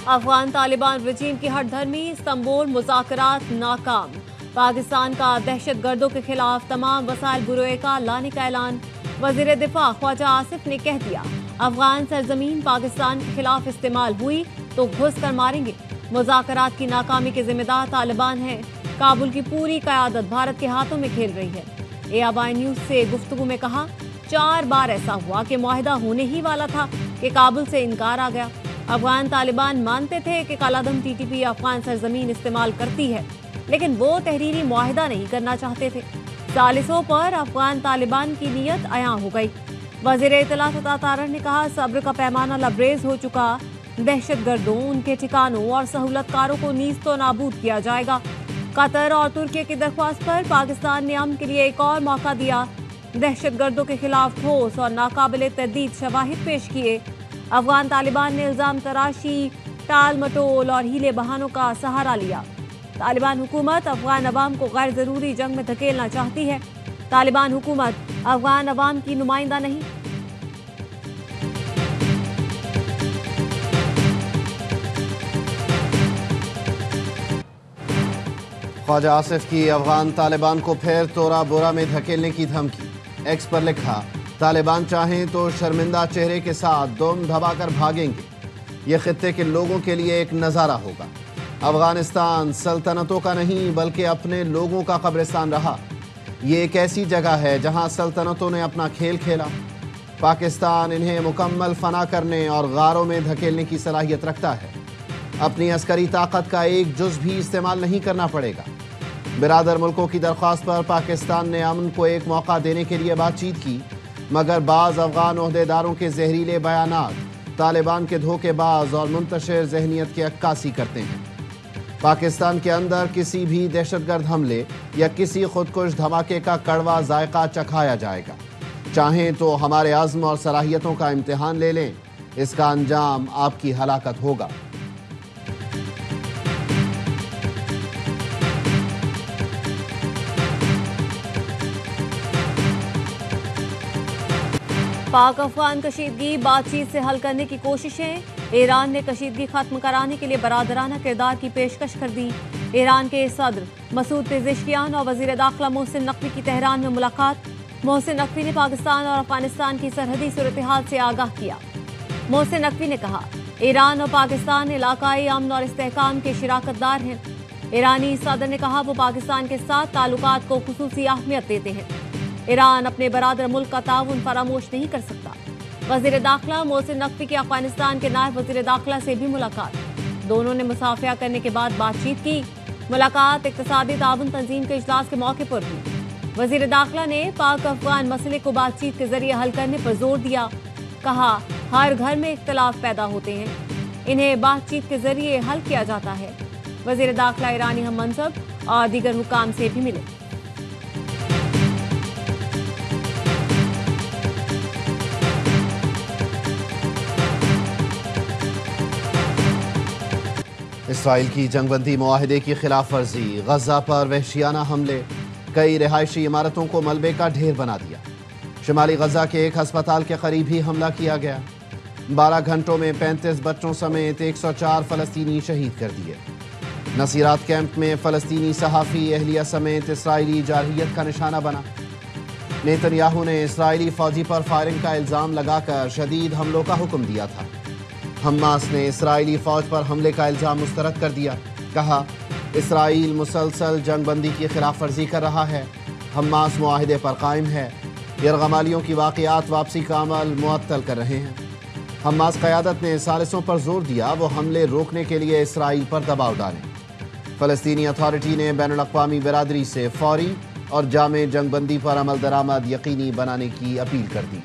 अफगान तालिबान रजीम की हट धर्मी, इस्तांबुल मुज़ाकरात नाकाम। पाकिस्तान का दहशत गर्दों के खिलाफ तमाम वसाइल बुरोए का लाने का ऐलान। वज़ीर दिफा ख्वाजा आसिफ ने कह दिया, अफगान सरजमीन पाकिस्तान के खिलाफ इस्तेमाल हुई तो घुस कर मारेंगे। मुज़ाकरात की नाकामी के जिम्मेदार तालिबान हैं। काबुल की पूरी क़यादत भारत के हाथों में खेल रही है। ABI न्यूज़ से गुफ्तगू में कहा, 4 बार ऐसा हुआ कि मुआहिदा होने ही वाला था कि काबुल से इनकार आ गया। अफगान तालिबान मानते थे कि कालादम TTP अफगान सरजमीन इस्तेमाल करती है, लेकिन वो तहरीरी मुआहिदा नहीं करना चाहते थे। सालिसों पर अफगान तालिबान की नीयत अयां हो गई। वज़ीर इत्तलात अता तारड़ ने कहा, सब्र का पैमाना लबरेज हो चुका। दहशत गर्दों, उनके ठिकानों और सहूलतकारों को नीज़ तो नाबूद किया जाएगा। कतर और तुर्की की दरख्वास्त पर पाकिस्तान ने अमन के लिए एक और मौका दिया। दहशत गर्दों के खिलाफ ठोस और नाकाबिले तरदीद शवाहिद पेश किए। अफगान तालिबान ने इल्ज़ाम तराशी, टाल मटोल और हीले बहानों का सहारा लिया। तालिबान हुकूमत अफगान अवाम को गैर ज़रूरी जंग में धकेलना चाहती है। तालिबान हुकूमत अफगान अवाम की नुमाइंदा नहीं। ख्वाजा आसिफ की अफगान तालिबान को फिर तोरा बोरा में धकेलने की धमकी। एक्स पर लिखा, तालिबान चाहें तो शर्मिंदा चेहरे के साथ दुम दबाकर भागेंगे। ये खित्ते के लोगों के लिए एक नज़ारा होगा। अफगानिस्तान सल्तनतों का नहीं बल्कि अपने लोगों का कब्रिस्तान रहा। ये एक ऐसी जगह है जहां सल्तनतों ने अपना खेल खेला। पाकिस्तान इन्हें मुकम्मल फना करने और गारों में धकेलने की सलाहियत रखता है। अपनी अस्करी ताकत का एक जुज़ भी इस्तेमाल नहीं करना पड़ेगा। बिरादर मुल्कों की दरख्वास्त पर पाकिस्तान ने अमन को एक मौका देने के लिए बातचीत की, मगर बाज़ अफगान ओहदेदारों के जहरीले बयानात तालिबान के धोखेबाज और मुंतशिर जहनीत की अक्कासी करते हैं। पाकिस्तान के अंदर किसी भी दहशतगर्द हमले या किसी खुदकुश धमाके का कड़वा जायका चखाया जाएगा। चाहें तो हमारे अज़्म और सलाहियतों का इम्तिहान ले लें, इसका अंजाम आपकी हलाकत होगा। पाक अफगान कशीदगी बातचीत से हल करने की कोशिशें। ईरान ने कशीदगी खत्म कराने के लिए बरादराना किरदार की पेशकश कर दी। ईरान के सदर मसूद पेज़ेश्कियान और वज़ीर दाखिला मोहसिन नकवी की तेहरान में मुलाकात। मोहसिन नकवी ने पाकिस्तान और अफगानिस्तान की सरहदी सूरत हाल से आगाह किया। मोहसिन नकवी ने कहा, ईरान और पाकिस्तान इलाकाई अमन और इस्तेहकाम के शिराकतदार हैं। ईरानी सदर ने कहा, वो पाकिस्तान के साथ ताल्लुकात को खुसूसी अहमियत देते हैं। ईरान अपने बरादर मुल्क का ताउन फरामोश नहीं कर सकता। वज़ीर दाखिला मोहसिन नकवी की अफगानिस्तान के नायब वज़ीर दाखिला से भी मुलाकात। दोनों ने मुसाफिया करने के बाद बातचीत की। मुलाकात इक़्तिसादी ताउन तंजीम के इजलास के मौके पर हुई। वज़ीर दाखिला ने पाक अफगान मसले को बातचीत के जरिए हल करने पर जोर दिया। कहा, हर घर में इख्तलाफ पैदा होते हैं, इन्हें बातचीत के जरिए हल किया जाता है। वज़ीर दाखिला ईरानी हम मनसब और दीगर हुकाम से भी मिले। इसराइल की जंगबंदी मुआहिदे की खिलाफ वर्जी, गजा पर वहशियाना हमले, कई रिहायशी इमारतों को मलबे का ढेर बना दिया। शिमाली गजा के एक अस्पताल के करीब ही हमला किया गया। 12 घंटों में 35 बच्चों समेत 104 फ़लस्तीनी शहीद कर दिए। नसीरात कैंप में फ़लस्तीनी सहाफ़ी अहलिया समेत इसराइली जारहियत का निशाना बना। नेतन्याहू ने इसराइली फ़ौजी पर फायरिंग का इल्ज़ाम लगाकर शदीद हमलों का हुक्म दिया था। हमास ने इसराइली फ़ौज पर हमले का इल्ज़ाम मुस्तरद कर दिया। कहा, इसराइल मुसलसल जंगबंदी की खिलाफ वर्जी कर रहा है। हमास मुआहिदे पर कायम है। यरगमालियों की वाक़ियात वापसी का अमल मुअत्तल कर रहे हैं। हमास क़यादत ने सालिसों पर जोर दिया वो हमले रोकने के लिए इसराइल पर दबाव डालें। फ़लस्तीनी अथॉरिटी ने बैनुल अक़वामी बिरादरी से फ़ौरी और जामे जंगबंदी पर अमल दरामद यकीनी बनाने की अपील कर दी।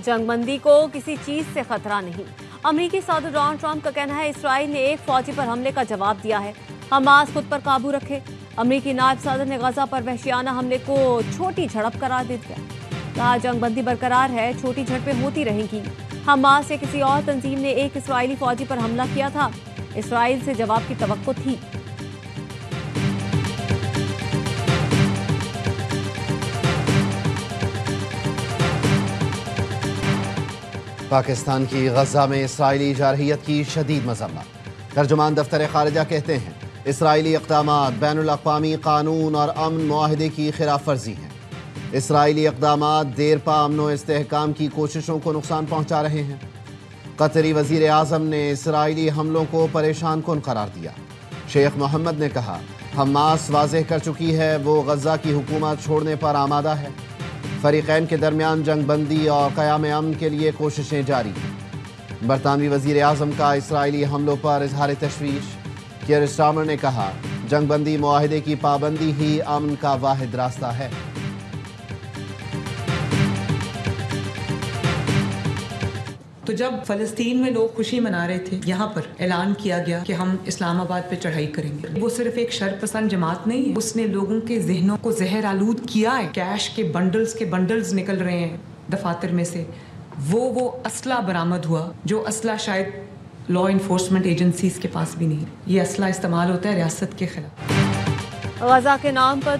जंगबंदी को किसी चीज से खतरा नहीं। अमेरिकी सदर डोनाल्ड ट्रंप का कहना है, इसराइल ने एक फौजी पर हमले का जवाब दिया है। हमास खुद पर काबू रखे। अमेरिकी नायब सदर ने गजा पर वहशियाना हमले को छोटी झड़प करार दे दिया। कहा, जंगबंदी बरकरार है, छोटी झड़पें होती रहेंगी। हमास या किसी और तंजीम ने एक इसराइली फौजी पर हमला किया था। इसराइल से जवाब की तवक्को थी। پاکستان کی غزہ میں اسرائیلی جارحیت کی شدید مذمت۔ ترجمان دفتر خارجہ کہتے ہیں اسرائیلی اقدامات بین الاقوامی قانون اور امن معاہدے کی خلاف ورزی ہیں۔ اسرائیلی اقدامات دیرپا امن و استحکام کی کوششوں کو نقصان پہنچا رہے ہیں۔ قطری وزیر اعظم نے اسرائیلی حملوں کو پریشان کن قرار دیا۔ شیخ محمد نے کہا حماس واضح کر چکی ہے وہ غزہ کی حکومت چھوڑنے پر آمادہ ہے۔ فریقین کے درمیان جنگ بندی اور قیام امن کے لیے کوششیں جاری ہیں۔ برطانوی وزیر اعظم کا اسرائیلی حملوں پر اظہار تشویش۔ کیئر سٹارمر نے کہا جنگ بندی معاہدے کی پابندی ہی امن کا واحد راستہ ہے۔ تو جب فلسطین میں لوگ خوشی منا رہے تھے، یہاں پر اعلان کیا گیا کہ ہم اسلام آباد پہ چڑھائی کریں گے، وہ صرف ایک شر پسند جماعت نہیں ہے، اس نے لوگوں کے ذہنوں کو زہر آلود کیا ہے۔ کیش کے بنڈلز نکل رہے ہیں دفاتر میں سے، وہ اسلحہ برآمد ہوا جو اسلحہ شاید لا انفورسمنٹ ایجنسیز کے پاس بھی نہیں ہے۔ یہ اسلحہ استعمال ہوتا ہے ریاست کے خلاف۔ غزہ کے نام پر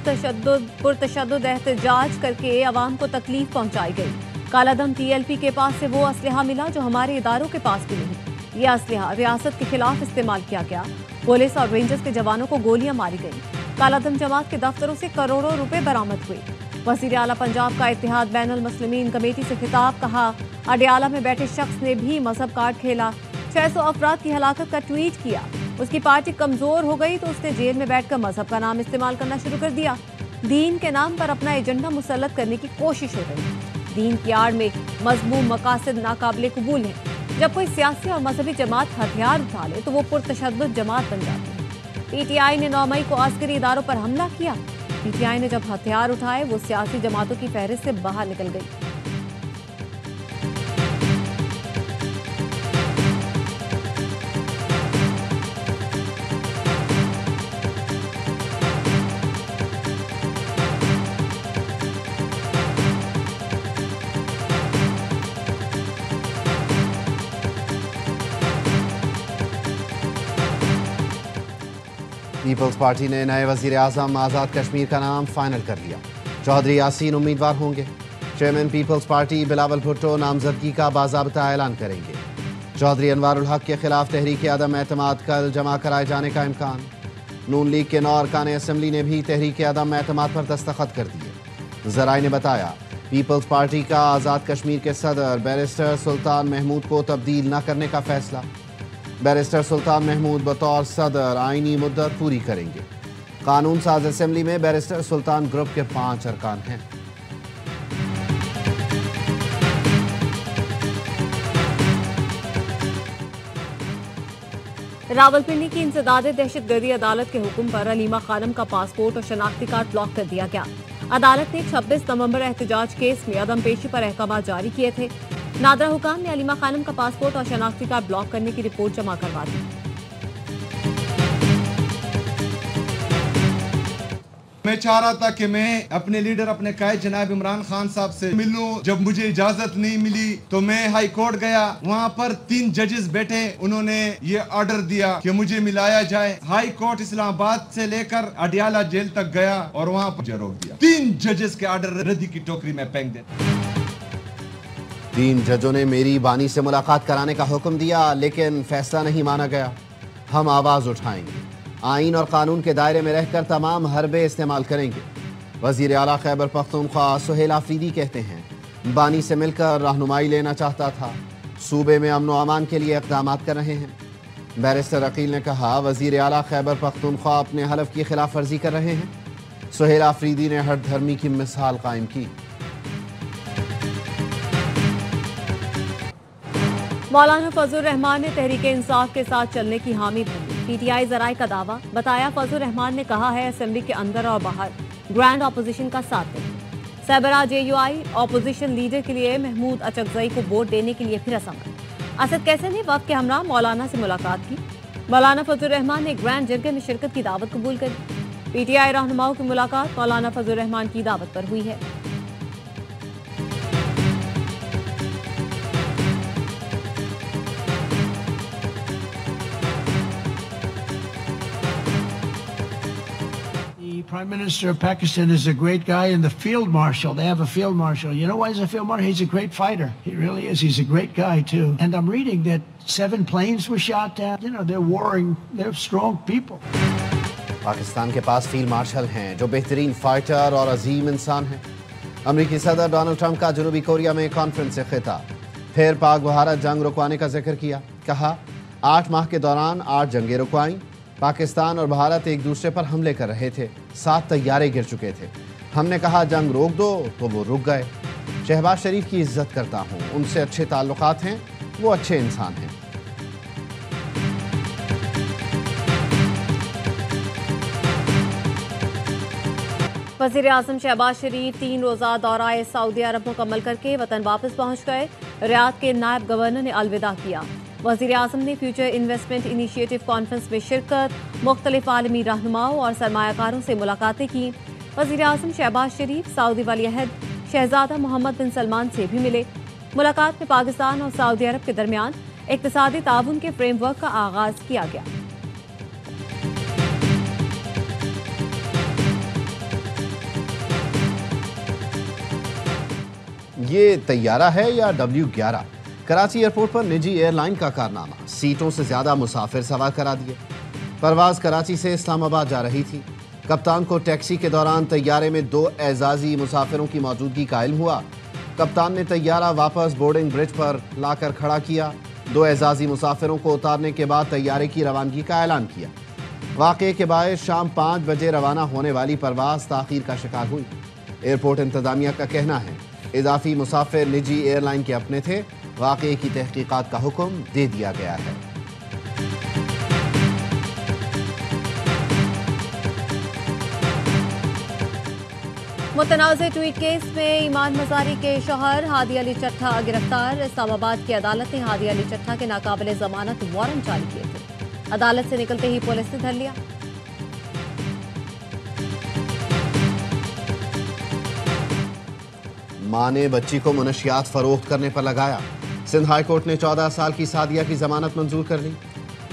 پرتشدد احتجاج کر کے عوام کو تکلیف پہنچائی گئی۔ کالعدم ٹی ایل پی کے پاس سے وہ اسلحہ ملا جو ہمارے اداروں کے پاس بھی نہیں۔ یہ اسلحہ ریاست کے خلاف استعمال کیا گیا۔ پولیس اور رینجرز کے جوانوں کو گولیاں ماری گئیں۔ کالعدم جماعت کے دفتروں سے کروڑوں روپے برآمد ہوئے۔ وزیر اعلیٰ پنجاب کا اتحاد بین المسلمین کمیٹی سے خطاب، کہا اڈیالہ میں بیٹھے شخص نے بھی مذہب کارڈ کھیلا، 600 افراد کی ہلاکت کا ٹویٹ کیا۔ اس کی پارٹی کمزور ہو گئی تو اس نے جیل میں بیٹھ کر مذہب کا نام استعمال کرنا شروع کر دیا۔ دین کے نام پر اپنا ایجنڈا مسلط کرنے کی کوشش ہو رہی ہے۔ دین کی آڑ میں مذموم مقاصد ناقابل قبول ہیں۔ جب کوئی سیاسی اور مذہبی جماعت ہتھیار اٹھا لے تو وہ پرتشدد جماعت بن جاتی ہے۔ پی ٹی آئی نے 9 مئی کو عسکری اداروں پر حملہ کیا۔ پی ٹی آئی نے جب ہتھیار اٹھائے وہ سیاسی جماعتوں کی فہرست سے باہر نکل گئی۔ پیپلز پارٹی نے نئے وزیر اعظم آزاد کشمیر کا نام فائنل کر لیا۔ چودھری یاسین امیدوار ہوں گے۔ چیئرمین پیپلز پارٹی بلاول بھٹو نامزدگی کا باضابطہ اعلان کریں گے۔ چودھری انوار الحق کے خلاف تحریک عدم اعتماد کل جمع کرائے جانے کا امکان۔ نون لیگ کے 9 ارکان اسمبلی نے بھی تحریک عدم اعتماد پر دستخط کر دیے۔ ذرائع نے بتایا پیپلز پارٹی کا آزاد کشمیر کے صدر بیرسٹر سلطان محمود کو تبدیل نہ کرنے کا فیصلہ۔ بیرسٹر سلطان محمود بطور صدر آئینی مدت پوری کریں گے۔ قانون ساز اسمبلی میں بیرسٹر سلطان گروپ کے 5 ارکان ہیں۔ راولپنڈی کی انسداد دہشت گردی عدالت کے حکم پر علیمہ خانم کا پاسپورٹ اور شناختی کارڈ بلاک کر دیا گیا۔ عدالت نے 26 نومبر احتجاج کیس میں عدم پیشی پر احکامات جاری کیے تھے۔ نادرا حکام نے علیمہ خانم کا پاسپورٹ اور شناختی کارڈ بلاک کرنے کی رپورٹ جمع کروا دی۔ میں چاہ رہا تھا کہ میں اپنے لیڈر اپنے قائد جناب عمران خان صاحب سے ملوں۔ جب مجھے اجازت نہیں ملی تو میں ہائی کورٹ گیا، وہاں پر 3 ججز بیٹھے، انہوں نے یہ آرڈر دیا کہ مجھے ملایا جائے۔ ہائی کورٹ اسلام آباد سے لے کر اڈیالہ جیل تک گیا اور وہاں پر روک دیا۔ 3 ججز کے آرڈر ردی کی ٹوکری میں پھینک دے۔ 3 ججوں نے میری بانی سے ملاقات کرانے کا حکم دیا لیکن فیصلہ نہیں مانا گیا۔ ہم آواز اٹھائیں گے، آئین اور قانون کے دائرے میں رہ کر تمام حربے استعمال کریں گے۔ وزیر اعلیٰ خیبر پختونخوا سہیل آفریدی کہتے ہیں بانی سے مل کر رہنمائی لینا چاہتا تھا، صوبے میں امن و امان کے لیے اقدامات کر رہے ہیں۔ بیرسٹر عقیل نے کہا وزیر اعلیٰ خیبر پختونخوا اپنے حلف کی خلاف ورزی کر رہے ہیں۔ سہیل آفریدی نے ہر دھرمی کی مثال قائم کی۔ مولانا فضل الرحمان نے تحریک انصاف کے ساتھ چلنے کی حامی بھری۔ پی ٹی آئی ذرائع کا دعویٰ، بتایا فضل الرحمان نے کہا ہے اسمبلی کے اندر اور باہر گرینڈ اپوزیشن کا ساتھ دیں۔ سربراہ جے یو آئی اپوزیشن لیڈر کے لیے محمود اچکزئی کو ووٹ دینے کے لیے پھر عمل۔ اسد کیسر نے وفد کے ہمراہ مولانا سے ملاقات کی۔ مولانا فضل الرحمان نے گرینڈ جرگے میں شرکت کی دعوت قبول کری۔ پی ٹی آئی رہنماؤں کی ملاقات مولانا فضل الرحمان کی دعوت پر ہوئی ہے۔ Prime Minister of Pakistan is a great guy, and the field marshal, they have a field marshal. You know why he's a field marshal? He's a great fighter. He really is. He's a great guy, too. And I'm reading that 7 planes were shot down. You know, they're warring. They're strong people. Pakistan के पास field marshal हैं जो बेहतरीन fighter और अजीम इंसान हैं। अमरीकी सदर Donald Trump का जनूबी कोरिया में कॉन्फ्रेंस से खिताब। फिर पाक भारत जंग रुकवाने का जिक्र किया। कहा 8 माह के दौरान 8 जंगें रुकवाईं। पाकिस्तान और भारत एक दूसरे पर हमले कर रहे थे। 7 तैयारे गिर चुके थे। हमने कहा जंग रोक दो तो वो रुक गए। शहबाज शरीफ की इज्जत करता हूँ, उनसे अच्छे ताल्लुकात हैं, वो अच्छे इंसान हैं। वज़ीर आज़म शहबाज शरीफ 3 रोज़ा दौराए सऊदी अरब मुकम्मल करके वतन वापस पहुँच गए। रियाद के नायब गवर्नर ने अलविदा किया। वज़ीर आज़म ने फ्यूचर इन्वेस्टमेंट इनिशिएटिव कॉन्फ्रेंस में शिरकत, मुख्तलिफ आलमी रहनुमाओं और सरमायाकारों से मुलाकातें की। वज़ीर आज़म शहबाज शरीफ सऊदी वली-अहद शहजादा मोहम्मद बिन सलमान से भी मिले। मुलाकात में पाकिस्तान और सऊदी अरब के दरमियान इक़्तिसादी ताउन के फ्रेमवर्क का आगाज़ किया गया। ये तैयारा है या W11? कराची एयरपोर्ट पर निजी एयरलाइन का कारनामा, सीटों से ज्यादा मुसाफिर सवार करा दिए। परवाज कराची से इस्लामाबाद जा रही थी। कप्तान को टैक्सी के दौरान तैयारे में 2 एजाजी मुसाफिरों की मौजूदगी का इल्म हुआ। कप्तान ने तैयारा वापस बोर्डिंग ब्रिज पर लाकर खड़ा किया। 2 एजाजी मुसाफिरों को उतारने के बाद तैयारे की रवानगी का ऐलान किया। वाक़े के बायस शाम 5 बजे रवाना होने वाली परवाज ताख़ीर का शिकार हुई। एयरपोर्ट इंतजामिया का कहना है इजाफी मुसाफिर निजी एयरलाइन के अपने थे। वाक़े की तहकीकात का हुक्म दे दिया गया है। मुतनाज़ ट्वीट केस में ईमान मज़ारी के शौहर हादी अली चट्ठा गिरफ्तार। इस्लामाबाद की अदालत ने हादी अली चट्ठा के नाकाबिले जमानत वारंट जारी किए थे। अदालत से निकलते ही पुलिस ने धर लिया। मां ने बच्ची को मुनशियात फरोख्त करने पर लगाया। सिंध हाई कोर्ट ने 14 साल की सादिया की जमानत मंजूर कर ली।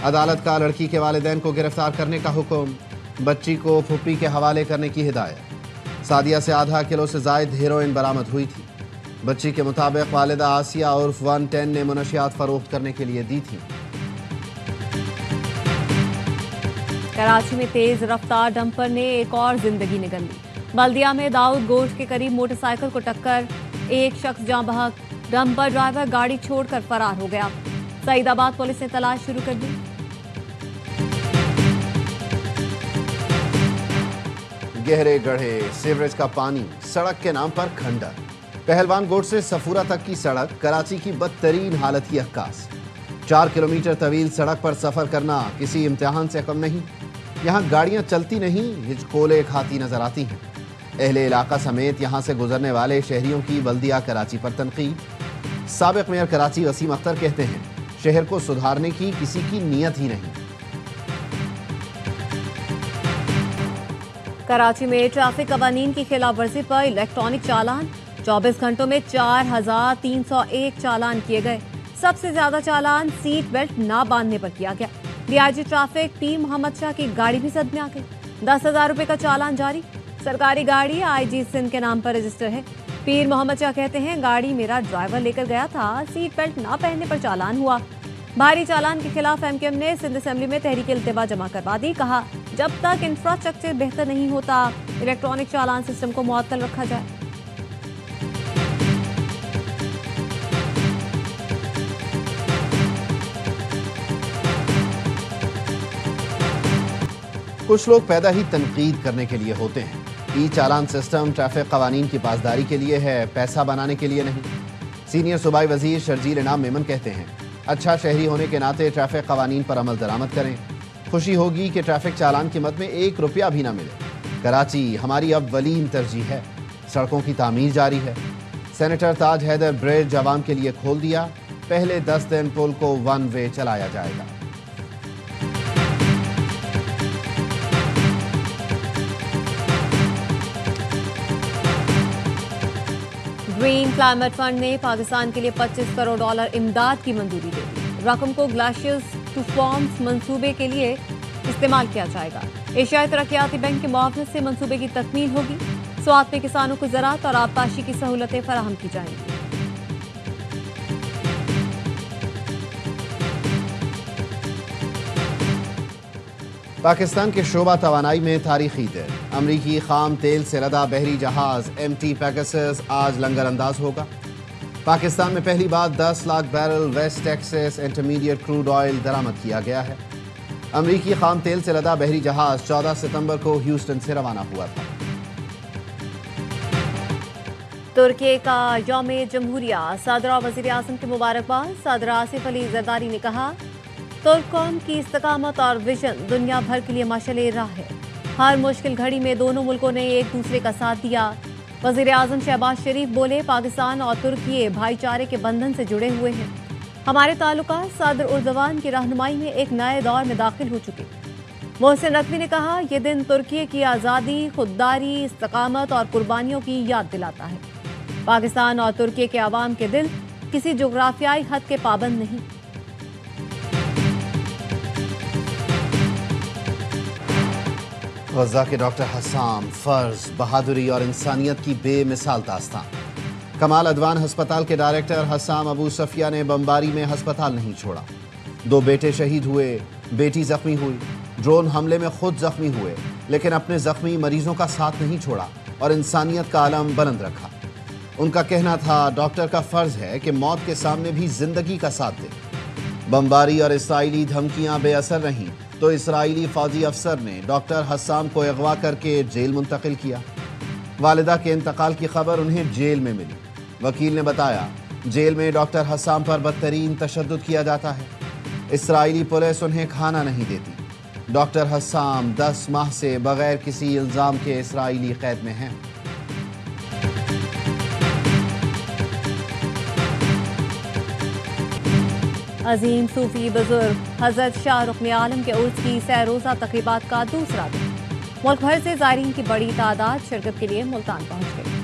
अदालत का लड़की के वालिदैन को गिरफ्तार करने का हुक्म, बच्ची को फुप्पी के हवाले करने की हिदायत। सादिया से आधा किलो से जायद हेरोइन बरामद हुई थी। बच्ची के मुताबिक वालिदा आसिया उर्फ 110 ने मुनशियात फरोख्त करने के लिए दी थी। कराची में तेज रफ्तार डंपर ने एक और जिंदगी निगल ली। बल्दिया में दाऊद गोश्त के करीब मोटरसाइकिल को टक्कर, एक शख्स जाँ बहक। डंपर ड्राइवर गाड़ी छोड़कर फरार हो गया। सईदाबाद पुलिस ने तलाश शुरू कर दी। गहरे गड्ढे, सीवरेज का पानी, सड़क के नाम पर खंडर। पहलवान गोट से सफूरा तक की सड़क कराची की बदतरीन हालत की अक्कास। 4 किलोमीटर तवील सड़क पर सफर करना किसी इम्तिहान से कम नहीं। यहाँ गाड़ियाँ चलती नहीं, हिचकोले खाती नजर आती हैं। अहले इलाका समेत यहाँ से गुजरने वाले शहरियों की बल्दिया कराची पर तनकीद। साबिक मेयर कराची वसीम अख्तर कहते हैं शहर को सुधारने की किसी की नीयत ही नहीं। कराची में ट्रैफिक कवानीन की खिलाफ वर्जी पर इलेक्ट्रॉनिक चालान। 24 घंटों में 4301 चालान किए गए। सबसे ज्यादा चालान सीट बेल्ट ना बांधने पर किया गया। डीआईजी ट्रैफिक पीर मोहम्मद शाह की गाड़ी भी सद में आ गई। 10,000 रुपए का चालान जारी। सरकारी गाड़ी आईजी सिंध के नाम पर रजिस्टर है। पीर मोहम्मद शाह कहते हैं गाड़ी मेरा ड्राइवर लेकर गया था, सीट बेल्ट ना पहनने पर चालान हुआ। भारी चालान के खिलाफ एमकेएम ने सिंध असेंबली में तहरीक इल्तिवा जमा करवा दी। कहा जब तक इंफ्रास्ट्रक्चर बेहतर नहीं होता इलेक्ट्रॉनिक चालान सिस्टम को मुअत्तल रखा जाए। कुछ लोग पैदा ही तनकीद करने के लिए होते हैं। ई चालान सिस्टम ट्रैफिक कवानीन की पासदारी के लिए है, पैसा बनाने के लिए नहीं। सीनियर सूबाई वजीर शर्जील इनाम मेमन कहते हैं अच्छा शहरी होने के नाते ट्रैफिक कवानीन पर अमल दरामद करें। खुशी होगी कि ट्रैफिक चालान की मद में 1 रुपया भी ना मिले। कराची हमारी अब वलीन तरजीह है। सड़कों की तामीर जारी है। सेनेटर ताज हैदर ब्रिज आवाम के लिए खोल दिया। पहले 10 दिन पुल को 1 वे चलाया जाएगा। ग्रीन क्लाइमेट फंड ने पाकिस्तान के लिए $25 करोड़ इमदाद की मंजूरी दे दी। रकम को ग्लेशियर्स टू फॉर्म्स मंसूबे के लिए इस्तेमाल किया जाएगा। एशियाई तरक्याती बैंक के मुआवजे से मंसूबे की तकमील होगी। स्वात में किसानों को ज़राअत और आबपाशी की सहूलतें फराहम की जाएंगी। पाकिस्तान के शोबा तवानाई में तारीखी दिन। अमरीकी खाम तेल से लदा बहरी जहाज MT पेगासस आज लंगर अंदाज होगा। पाकिस्तान में पहली बार 10 lakh barrel West Texas Intermediate crude oil दरामद किया गया है। अमरीकी खाम तेल से लदा बहरी जहाज 14 सितंबर को ह्यूस्टन से रवाना हुआ था। तुर्की का यौम जमहूरिया, सदर और वज़ीर आज़म की मुबारकबाद। सदर आसिफ अली ज़रदारी ने कहा, तुर्क कौम की इस्तकामत और विजन दुनिया भर के लिए मशाल राह है। हर मुश्किल घड़ी में दोनों मुल्कों ने एक दूसरे का साथ दिया। वज़ीर आज़म शहबाज शरीफ बोले, पाकिस्तान और तुर्की भाईचारे के बंधन से जुड़े हुए हैं। हमारे ताल्लुकात सदर उर्दवान की रहनुमाई में एक नए दौर में दाखिल हो चुके। मोहसिन नकवी ने कहा, यह दिन तुर्की की आज़ादी, खुददारी, इस्तकामत और कुर्बानियों की याद दिलाता है। पाकिस्तान और तुर्की के अवाम के दिल किसी जोग्राफियाई हद के पाबंद नहीं। गज़ा के डॉक्टर हसाम फर्ज, बहादुरी और इंसानियत की बेमिसाल दास्तान। कमाल अदवान अस्पताल के डायरेक्टर हसाम अबू सफिया ने बमबारी में अस्पताल नहीं छोड़ा। 2 बेटे शहीद हुए, बेटी जख्मी हुई। ड्रोन हमले में खुद जख्मी हुए, लेकिन अपने जख्मी मरीजों का साथ नहीं छोड़ा और इंसानियत का आलम बुलंद रखा। उनका कहना था, डॉक्टर का फर्ज है कि मौत के सामने भी जिंदगी का साथ दे। बमबारी और इसराइली धमकियां बेअसर रहीं तो इसराइली फौजी अफसर ने डॉक्टर हसाम को अगवा करके जेल मुंतकिल किया। वालिदा के इंतकाल की खबर उन्हें जेल में मिली। वकील ने बताया, जेल में डॉक्टर हसाम पर बदतरीन तशद्दुद किया जाता है। इसराइली पुलिस उन्हें खाना नहीं देती। डॉक्टर हसाम 10 माह से बगैर किसी इल्ज़ाम के इसराइली कैद में हैं। अजीम सूफी बुजुर्ग हजरत शाह रुकन आलम के उर्स की सैरोज़ा तक़रीबात का दूसरा दिन। मुल्क भर से ज़ायरीन की बड़ी तादाद शिरकत के लिए मुल्तान पहुँच गई।